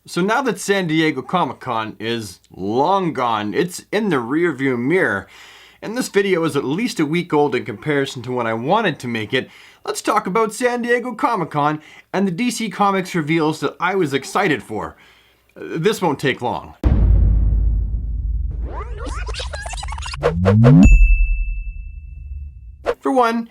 So now that San Diego Comic-Con is long gone, it's in the rearview mirror, and this video is at least a week old in comparison to when I wanted to make it, let's talk about San Diego Comic-Con and the DC Comics reveals that I was excited for. This won't take long. For one,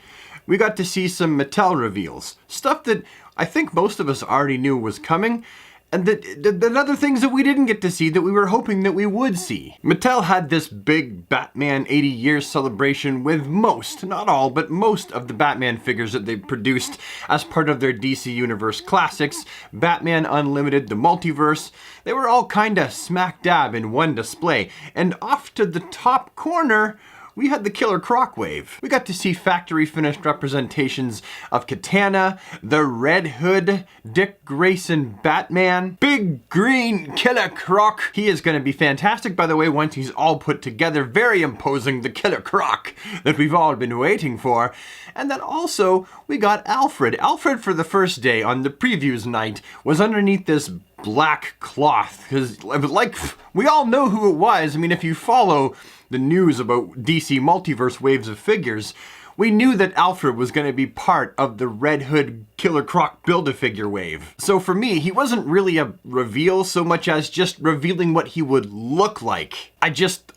we got to see some Mattel reveals. Stuff that I think most of us already knew was coming, and that other things that we didn't get to see that we were hoping that we would see. Mattel had this big Batman 80 years celebration with most, not all, but most of the Batman figures that they produced as part of their DC Universe classics, Batman Unlimited, the Multiverse. They were all kinda smack dab in one display, and off to the top corner, we had the Killer Croc wave. We got to see factory finished representations of Katana, the Red Hood, Dick Grayson Batman, Big Green Killer Croc. He is going to be fantastic, by the way, once he's all put together. Very imposing, the Killer Croc that we've all been waiting for. And then also, we got Alfred. Alfred, for the first day on the previews night, was underneath this black cloth, because like we all know who it was. I mean, if you follow the news about DC Multiverse waves of figures, we knew that Alfred was going to be part of the Red Hood Killer Croc Build-A-Figure wave. So for me, he wasn't really a reveal so much as just revealing what he would look like.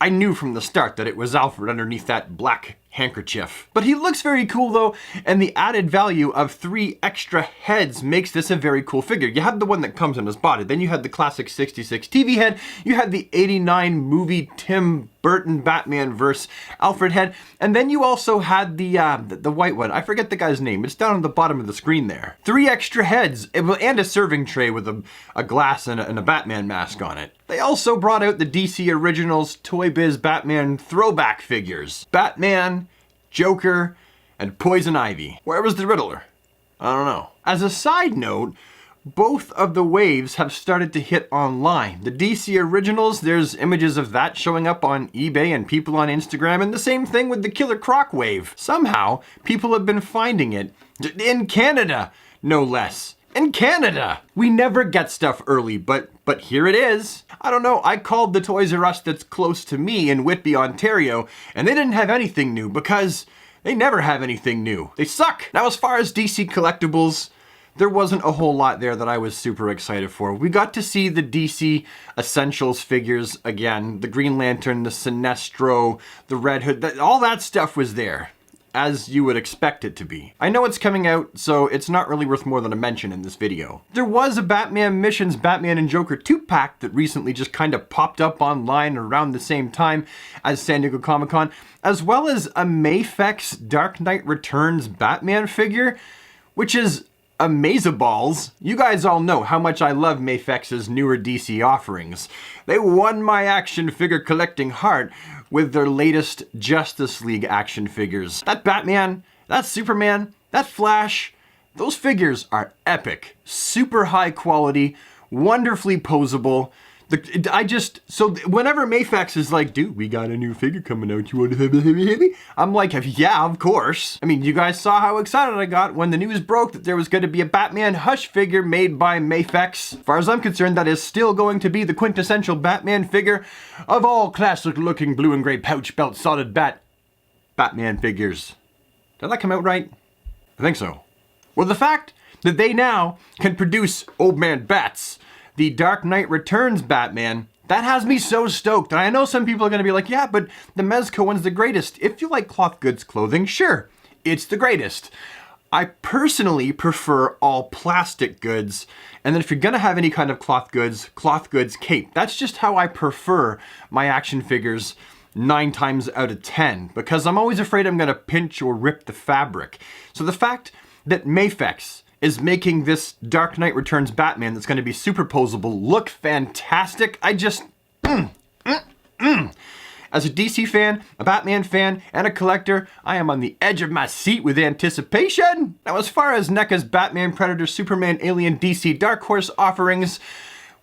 I knew from the start that it was Alfred underneath that black handkerchief. But he looks very cool though, and the added value of 3 extra heads makes this a very cool figure. You had the one that comes in his body, then you had the classic 66 TV head, you had the 89 movie Tim Burton Batman-verse Alfred head, and then you also had the white one. I forget the guy's name. It's down on the bottom of the screen there. 3 extra heads, and a serving tray with a glass and a Batman mask on it. They also brought out the DC Originals Toy Biz Batman throwback figures. Batman, Joker, and Poison Ivy. Where was the Riddler? I don't know. As a side note, both of the waves have started to hit online. The DC Originals, there's images of that showing up on eBay and people on Instagram, and the same thing with the Killer Croc wave. Somehow, people have been finding it in Canada, no less. In Canada! We never get stuff early, but here it is. I don't know, I called the Toys R Us that's close to me in Whitby, Ontario, and they didn't have anything new because they never have anything new. They suck! Now, as far as DC collectibles, there wasn't a whole lot there that I was super excited for. We got to see the DC Essentials figures again. The Green Lantern, the Sinestro, the Red Hood, all that stuff was there, as you would expect it to be. I know it's coming out, so it's not really worth more than a mention in this video. There was a Batman Missions Batman and Joker 2-pack that recently just kind of popped up online around the same time as San Diego Comic-Con, as well as a Mafex Dark Knight Returns Batman figure, which is Amazeballs. You guys all know how much I love Mafex's newer DC offerings. They won my action figure collecting heart with their latest Justice League action figures. That Batman, that Superman, that Flash, those figures are epic. Super high quality, wonderfully posable. So whenever Mafex is like, dude, we got a new figure coming out, you want to have a I'm like, yeah, of course. I mean, you guys saw how excited I got when the news broke that there was going to be a Batman Hush figure made by Mafex. As far as I'm concerned, that is still going to be the quintessential Batman figure of all classic looking blue and gray pouch belt solid Batman figures. Did that come out right? I think so. Well, the fact that they now can produce Old Man Bats, the Dark Knight Returns Batman, that has me so stoked. And I know some people are going to be like, yeah, but the Mezco one's the greatest. If you like cloth goods clothing, sure, it's the greatest. I personally prefer all plastic goods. And then if you're going to have any kind of cloth goods cape. That's just how I prefer my action figures 9 times out of 10, because I'm always afraid I'm going to pinch or rip the fabric. So the fact that Mafex is making this Dark Knight Returns Batman that's going to be superposable look fantastic. I just, As a DC fan, a Batman fan, and a collector, I am on the edge of my seat with anticipation. Now, as far as NECA's Batman, Predator, Superman, Alien, DC Dark Horse offerings,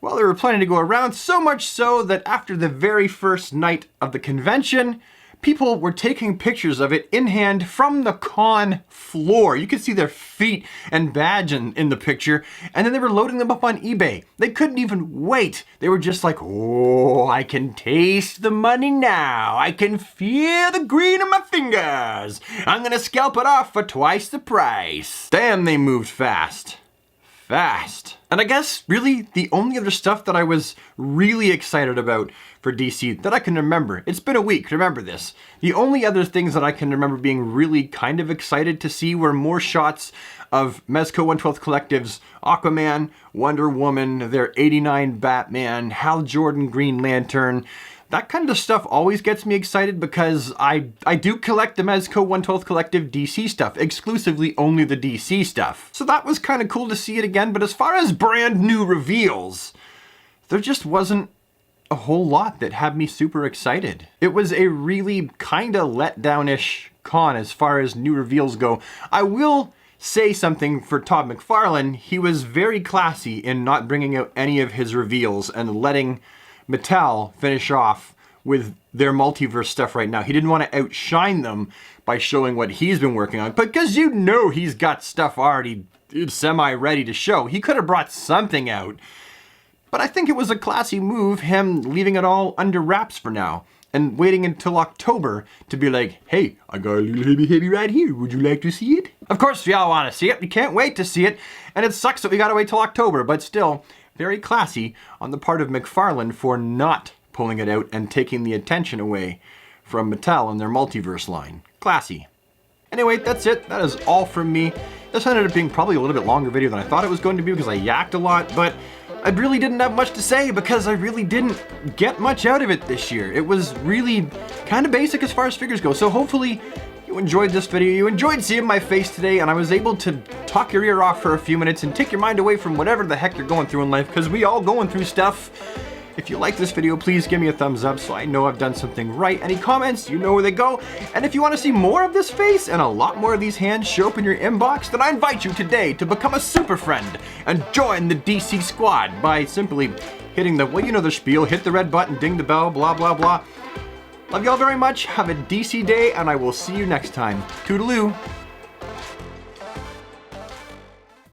well, there were plenty to go around, so much so that after the very first night of the convention, people were taking pictures of it in hand from the con floor. You could see their feet and badge in the picture, and then they were loading them up on eBay. They couldn't even wait. They were just like, oh, I can taste the money now. I can feel the green on my fingers. I'm gonna scalp it off for twice the price. Damn, they moved fast. And I guess really the only other stuff that I was really excited about for DC that I can remember, it's been a week, remember this. The only other things that I can remember being really kind of excited to see were more shots of Mezco 1/12 Collective's Aquaman, Wonder Woman, their 89 Batman, Hal Jordan Green Lantern. That kind of stuff always gets me excited because I do collect the Mezco 1/12 Collective DC stuff, exclusively only the DC stuff. So that was kind of cool to see it again, but as far as brand new reveals, there just wasn't a whole lot that had me super excited. It was a really kind of letdown-ish con as far as new reveals go. I will say something for Todd McFarlane. He was very classy in not bringing out any of his reveals and letting Mattel finish off with their multiverse stuff right now. He didn't want to outshine them by showing what he's been working on, because you know he's got stuff already semi-ready to show. He could have brought something out. But I think it was a classy move, him leaving it all under wraps for now and waiting until October to be like, hey, I got a little heavy right here. Would you like to see it? Of course, we all want to see it. We can't wait to see it. And it sucks that we got to wait till October, but still, very classy on the part of McFarlane for not pulling it out and taking the attention away from Mattel and their multiverse line. Classy. Anyway, that's it. That is all from me. This ended up being probably a little bit longer video than I thought it was going to be because I yacked a lot, but I really didn't have much to say because I really didn't get much out of it this year. It was really kind of basic as far as figures go, so hopefully you enjoyed this video, you enjoyed seeing my face today, and I was able to talk your ear off for a few minutes and take your mind away from whatever the heck you're going through in life, because we all going through stuff. If you like this video, please give me a thumbs up so I know I've done something right. Any comments, you know where they go. And if you want to see more of this face and a lot more of these hands show up in your inbox, then I invite you today to become a super friend and join the DC squad by simply hitting the, well, you know the spiel, hit the red button, ding the bell, blah, blah, blah. Love y'all very much. Have a DC day, and I will see you next time. Toodaloo.